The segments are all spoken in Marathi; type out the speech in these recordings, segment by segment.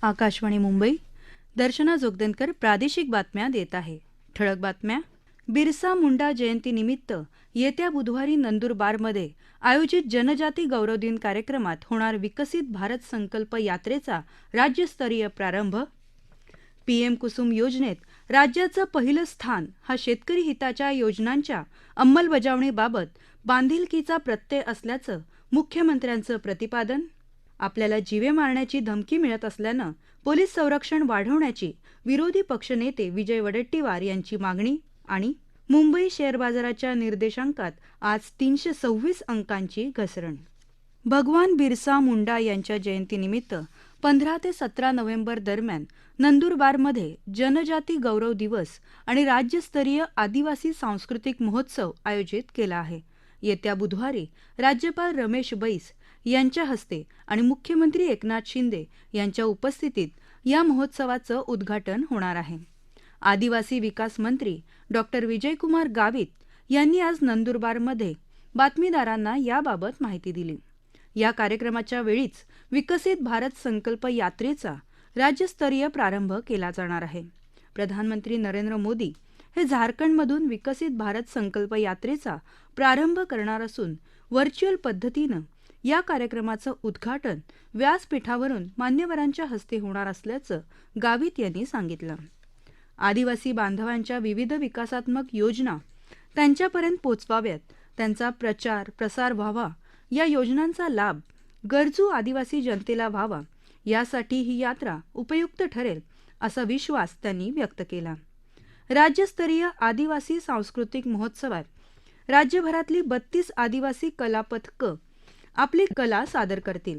आकाशवाणी मुंबई. दर्शना जोगदनकर प्रादेशिक बातम्या देत आहे. ठळक बातम्या. बिरसा मुंडा जयंतीनिमित्त येत्या बुधवारी नंदुरबारमध्ये आयोजित जनजाती गौरव दिन कार्यक्रमात होणार विकसित भारत संकल्प यात्रेचा राज्यस्तरीय प्रारंभ. पीएम कुसुम योजनेत राज्याचं पहिलं स्थान हा शेतकरी हिताच्या योजनांच्या अंमलबजावणीबाबत बांधिलकीचा प्रत्यय असल्याचं मुख्यमंत्र्यांचं प्रतिपादन. आपल्याला जीवे मारण्याची धमकी मिळत असल्यानं पोलीस संरक्षण वाढवण्याची विरोधी पक्षनेते विजय वडेट्टीवार यांची मागणी. आणि मुंबई शेअर बाजाराच्या निर्देशांकात आज 326 अंकांची घसरण. भगवान बिरसा मुंडा यांच्या जयंतीनिमित्त 15 ते 17 नोव्हेंबर दरम्यान नंदुरबारमध्ये जनजाती गौरव दिवस आणि राज्यस्तरीय आदिवासी सांस्कृतिक महोत्सव आयोजित केला आहे. येत्या बुधवारी राज्यपाल रमेश बैस यांच्या हस्ते आणि मुख्यमंत्री एकनाथ शिंदे यांच्या उपस्थितीत या महोत्सवाचं उद्घाटन होणार आहे. आदिवासी विकास मंत्री डॉ. विजयकुमार गावित यांनी आज नंदुरबारमध्ये बातमीदारांना याबाबत माहिती दिली. या कार्यक्रमाच्या वेळीच विकसित भारत संकल्प यात्रेचा राज्यस्तरीय प्रारंभ केला जाणार आहे. प्रधानमंत्री नरेंद्र मोदी हे झारखंडमधून विकसित भारत संकल्प यात्रेचा प्रारंभ करणार असून व्हर्च्युअल पद्धतीनं या कार्यक्रमाचं उद्घाटन व्यासपीठावरून मान्यवरांच्या हस्ते होणार असल्याचं गावित यांनी सांगितलं. आदिवासी बांधवांच्या विविध विकासात्मक योजना त्यांच्यापर्यंत पोचवाव्यात, त्यांचा प्रचार प्रसार व्हावा, या योजनांचा लाभ गरजू आदिवासी जनतेला व्हावा, यासाठी ही यात्रा उपयुक्त ठरेल असा विश्वास त्यांनी व्यक्त केला. राज्यस्तरीय आदिवासी सांस्कृतिक महोत्सवात राज्यभरातली 32 आदिवासी कला पथकं आपली कला सादर करतील.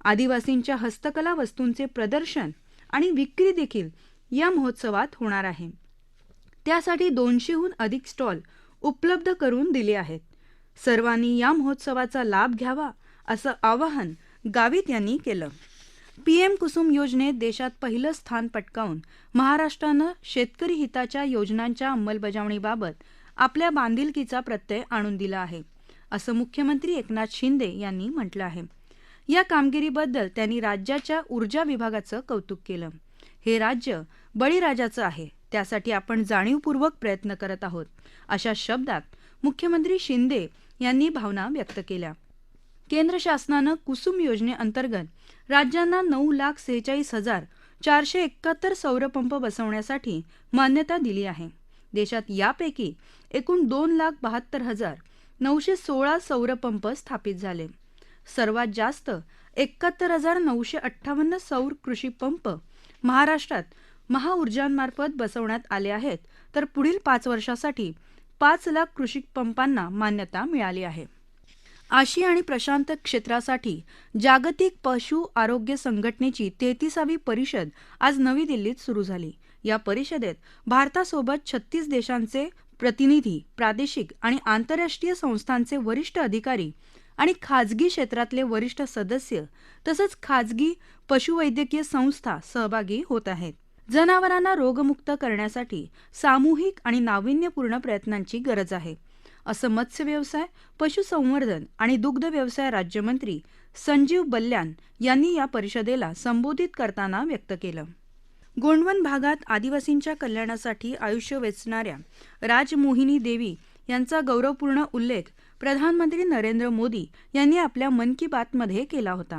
आदिवासींच्या हस्तकला वस्तूंचे प्रदर्शन आणि विक्री देखील या महोत्सवात होणार आहे. त्यासाठी 200हून अधिक स्टॉल उपलब्ध करून दिले आहेत. सर्वांनी या महोत्सवाचा लाभ घ्यावा असं आवाहन गावित यांनी केलं. पीएम कुसुम योजनेत देशात पहिलं स्थान पटकावून महाराष्ट्रानं शेतकरी हिताच्या योजनांच्या अंमलबजावणीबाबत आपल्या बांधिलकीचा प्रत्यय आणून दिला आहे, असं मुख्यमंत्री एकनाथ शिंदे यांनी म्हटलं आहे. या कामगिरीबद्दल त्यांनी राज्याच्या ऊर्जा विभागाचं कौतुक केलं. हे राज्य बळीराजाचं आहे, त्यासाठी आपण जाणीवपूर्वक प्रयत्न करत आहोत, अशा शब्दात मुख्यमंत्री शिंदे यांनी भावना व्यक्त केल्या. केंद्र शासनानं कुसुम योजनेअंतर्गत राज्यांना 9,46,471 सौरपंप बसवण्यासाठी मान्यता दिली आहे. देशात यापैकी एकूण 2,72,916 सौरपंप स्थापित झाले. सर्वात जास्त 71,958 सौर कृषी पंप महाराष्ट्रात महाऊर्जांमार्फत बसवण्यात आले आहेत, तर पुढील 5 वर्षासाठी 5 लाख कृषी पंपांना मान्यता मिळाली आहे. आशिया आणि प्रशांत क्षेत्रासाठी जागतिक पशु आरोग्य संघटनेची 33वी परिषद आज नवी दिल्लीत सुरू झाली. या परिषदेत भारतासोबत 36 देशांचे प्रतिनिधी, प्रादेशिक आणि आंतरराष्ट्रीय संस्थांचे वरिष्ठ अधिकारी आणि खाजगी क्षेत्रातले वरिष्ठ सदस्य तसंच खाजगी पशुवैद्यकीय संस्था सहभागी होत आहेत. जनावरांना रोगमुक्त करण्यासाठी सामूहिक आणि नाविन्यपूर्ण प्रयत्नांची गरज आहे, असं मत्स्य व्यवसाय, पशुसंवर्धन आणि दुग्ध व्यवसाय राज्यमंत्री संजीव बल्यान यांनी या परिषदेला संबोधित करताना व्यक्त केलं. गोंडवन भागात आदिवासींच्या कल्याणासाठी आयुष्य वेचणाऱ्या राजमोहिनी देवी यांचा गौरवपूर्ण उल्लेख प्रधानमंत्री नरेंद्र मोदी यांनी आपल्या मन की बातमध्ये केला होता.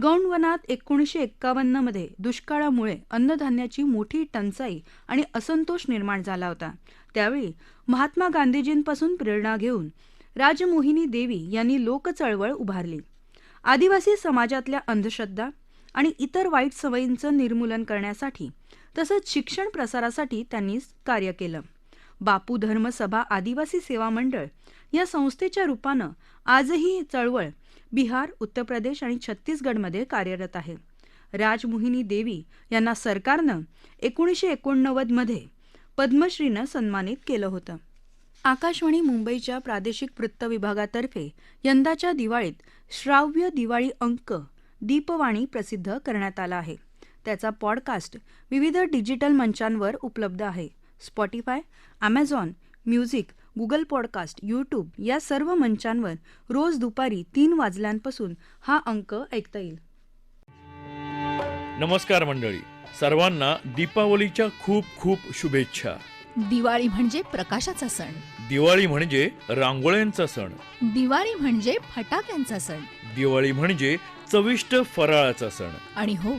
गौंडवनात 1951 मध्ये दुष्काळामुळे अन्नधान्याची मोठी टंचाई आणि असंतोष निर्माण झाला होता. त्यावेळी महात्मा गांधीजींपासून प्रेरणा घेऊन राजमोहिनी देवी यांनी लोकचळवळ उभारली. आदिवासी समाजातल्या अंधश्रद्धा आणि इतर वाईट सवयींचं निर्मूलन करण्यासाठी तसंच शिक्षण प्रसारासाठी त्यांनी कार्य केलं. बापू धर्म सभा आदिवासी सेवा मंडळ या संस्थेच्या रूपानं आजही ही चळवळ बिहार, उत्तर प्रदेश आणि छत्तीसगडमध्ये कार्यरत आहे. राजमोहिनी देवी यांना सरकारनं 1989 मध्ये पद्मश्रीनं सन्मानित केलं होतं. आकाशवाणी मुंबईच्या प्रादेशिक वृत्त विभागातर्फे यंदाच्या दिवाळीत श्राव्य दिवाळी अंक दीपवाणी प्रसिद्ध करण्यात आला आहे. त्याचा पॉडकास्ट विविध डिजिटल मंचांवर उपलब्ध आहे. Spotify, Amazon music, Google podcast, YouTube या सर्व मंचांवर रोज दुपारी 3 वाजल्यापासून हा अंक ऐकता येईल. नमस्कार मंडळी, सर्वांना दीपावलीच्या खूप खूप शुभेच्छा. दिवाळी म्हणजे प्रकाशाचा सण. दिवाळी म्हणजे रांगोळ्यांचा सण. दिवाळी म्हणजे फटाक्यांचा सण. दिवाळी म्हणजे चविष्ट फराळाचा सण. आणि हो,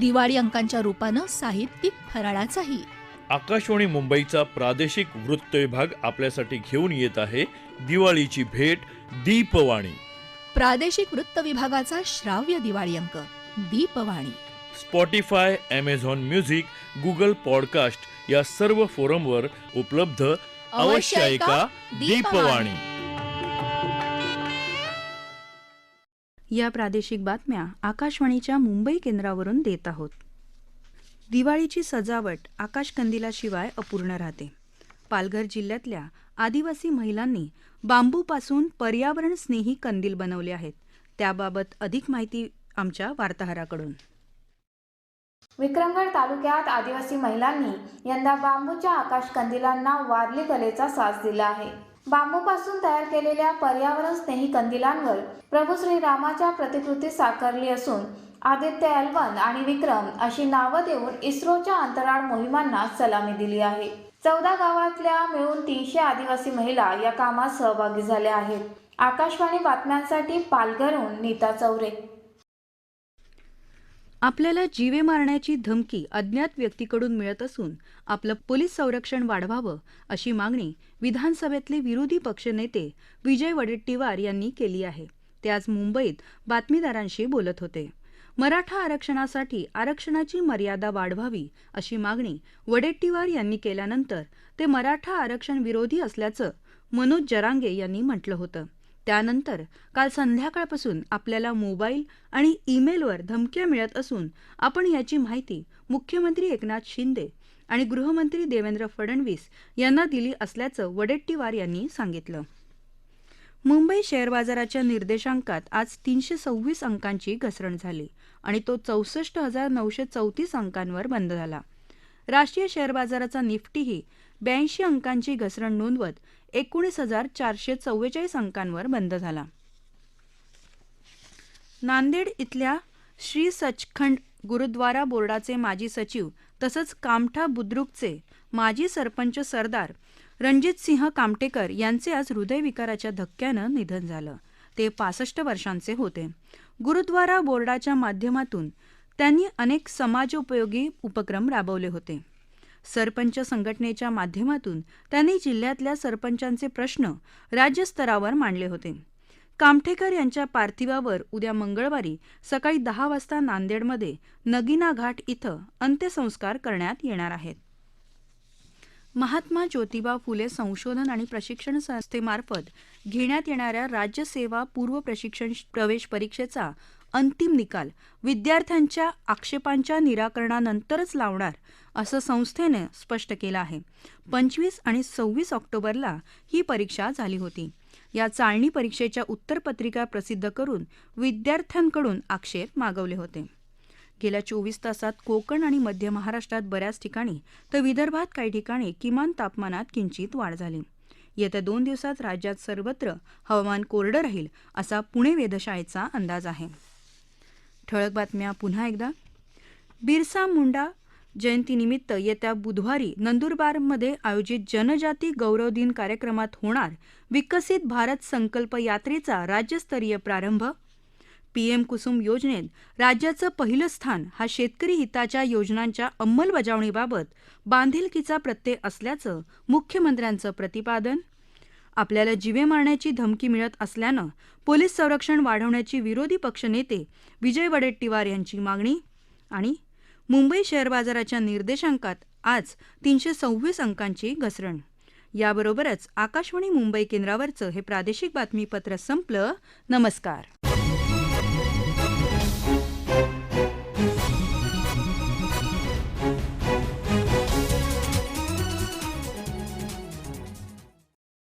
दिवाळी अंकांच्या रूपानं साहित्यिक फराळाचाही. आकाशवाणी मुंबईचा प्रादेशिक वृत्त विभाग आपल्यासाठी घेऊन येत आहे दिवाळीची भेट दीपवाणी. प्रादेशिक वृत्त विभागाचा श्राव्य दिवाळी अंक Deepvani. Spotify, Amazon music, Google podcast या सर्व फोरमवर उपलब्ध. अवश्य ऐका दीपवाणी. या प्रादेशिक बातम्या आकाशवाणीच्या मुंबई केंद्रावरून देत आहोत. दिवाळीची सजावट आकाशकंदिलाशिवाय अपूर्ण राहते. पालघर जिल्ह्यातल्या आदिवासी महिलांनी बांबूपासून पर्यावरणस्नेही कंदील बनवले आहेत. त्याबाबत अधिक माहिती आमच्या वार्ताहराकडून. विक्रमगड तालुक्यात आदिवासी महिलांनी यंदा बांबूच्या आकाश कंदिलांना वारली कलेचा साज दिला आहे. बांबूपासून तयार केलेल्या पर्यावरण स्नेही कंदिलांवर प्रभू श्रीरामाच्या प्रतिकृती साकारली असून आदित्य L1 आणि विक्रम अशी नावं देऊन इस्रोच्या अंतराळ मोहिमांना सलामी दिली आहे. 14 गावातल्या मिळून 300 आदिवासी महिला या कामात सहभागी झाल्या आहेत. आकाशवाणी बातम्यांसाठी पालघरहून नीता चौरे. आपल्याला जीवे मारण्याची धमकी अज्ञात व्यक्तीकडून मिळत असून आपलं पोलीस संरक्षण वाढवावं अशी मागणी विधानसभेतले विरोधी पक्षनेते विजय वडेट्टीवार यांनी केली आहे. ते आज मुंबईत बातमीदारांशी बोलत होते. मराठा आरक्षणासाठी आरक्षणाची मर्यादा वाढवावी अशी मागणी वडेट्टीवार यांनी केल्यानंतर ते मराठा आरक्षण विरोधी असल्याचं मनोज जरांगे यांनी म्हटलं होतं. त्यानंतर काल संध्याकाळपासून आपल्याला मोबाईल आणि ईमेलवर धमक्या मिळत असून आपण याची माहिती मुख्यमंत्री एकनाथ शिंदे आणि गृहमंत्री देवेंद्र फडणवीस यांना दिली असल्याचं वडेट्टीवार यांनी सांगितलं. मुंबई शेअर बाजाराच्या निर्देशांकात आज 326 अंकांची घसरण झाली आणि तो 64,934 अंकांवर बंद झाला. राष्ट्रीय शेअर बाजाराचा निफ्टीही 82 अंकांची घसरण नोंदवत 19,444 अंकांवर बंद झाला. नांदेड इथल्या श्री सचखंड गुरुद्वारा बोर्डाचे माजी सचिव तसंच कामठा बुद्रुकचे माजी सरपंच सरदार रणजितसिंह कामटेकर यांचे आज हृदयविकाराच्या धक्क्यानं निधन झालं. ते 65 वर्षांचे होते. गुरुद्वारा बोर्डाच्या माध्यमातून त्यांनी अनेक समाजोपयोगी उपक्रम राबवले होते. सरपंच संघटनेच्या माध्यमातून त्यांनी जिल्ह्यातल्या सरपंचांचे प्रश्न राज्यस्तरावर मांडले होते. कामठेकर यांच्या पार्थिवावर उद्या मंगळवारी सकाळी 10 वाजता नांदेडमध्ये नगिना घाट इथं अंत्यसंस्कार करण्यात येणार आहेत. महात्मा ज्योतिबा फुले संशोधन आणि प्रशिक्षण संस्थेमार्फत घेण्यात येणाऱ्या राज्य सेवा पूर्व प्रशिक्षण प्रवेश परीक्षेचा अंतिम निकाल विद्यार्थ्यांच्या आक्षेपांच्या निराकरणानंतरच लावणार असं संस्थेनं स्पष्ट केलं आहे. 25 आणि 26 ऑक्टोबरला ही परीक्षा झाली होती. या चाळणी परीक्षेच्या उत्तरपत्रिका प्रसिद्ध करून विद्यार्थ्यांकडून आक्षेप मागवले होते. गेल्या 24 तासात कोकण आणि मध्य महाराष्ट्रात बऱ्याच ठिकाणी तर विदर्भात काही ठिकाणी किमान तापमानात किंचित वाढ झाली. येत्या 2 दिवसात राज्यात सर्वत्र हवामान कोरडं राहील असा पुणे वेधशाळेचा अंदाज आहे. ठळक बातम्या पुन्हा एकदा. बिरसा मुंडा जयंतीनिमित्त येत्या बुधवारी नंदुरबारमध्ये आयोजित जनजाती गौरव दिन कार्यक्रमात होणार विकसित भारत संकल्प यात्रेचा राज्यस्तरीय प्रारंभ. पीएम कुसुम योजनेत राज्याचं पहिलं स्थान हा शेतकरी हिताच्या योजनांच्या अंमलबजावणीबाबत बांधिलकीचा प्रत्यय असल्याचं मुख्यमंत्र्यांचं प्रतिपादन. आपल्याला जीवे मारण्याची धमकी मिळत असल्यानं पोलीस संरक्षण वाढवण्याची विरोधी पक्षनेते विजय वडेट्टीवार यांची मागणी. आणि मुंबई शेअर बाजाराच्या निर्देशांकात आज 326 अंकांची घसरण. याबरोबरच आकाशवाणी मुंबई केंद्रावरचं हे प्रादेशिक बातमीपत्र संपलं. नमस्कार.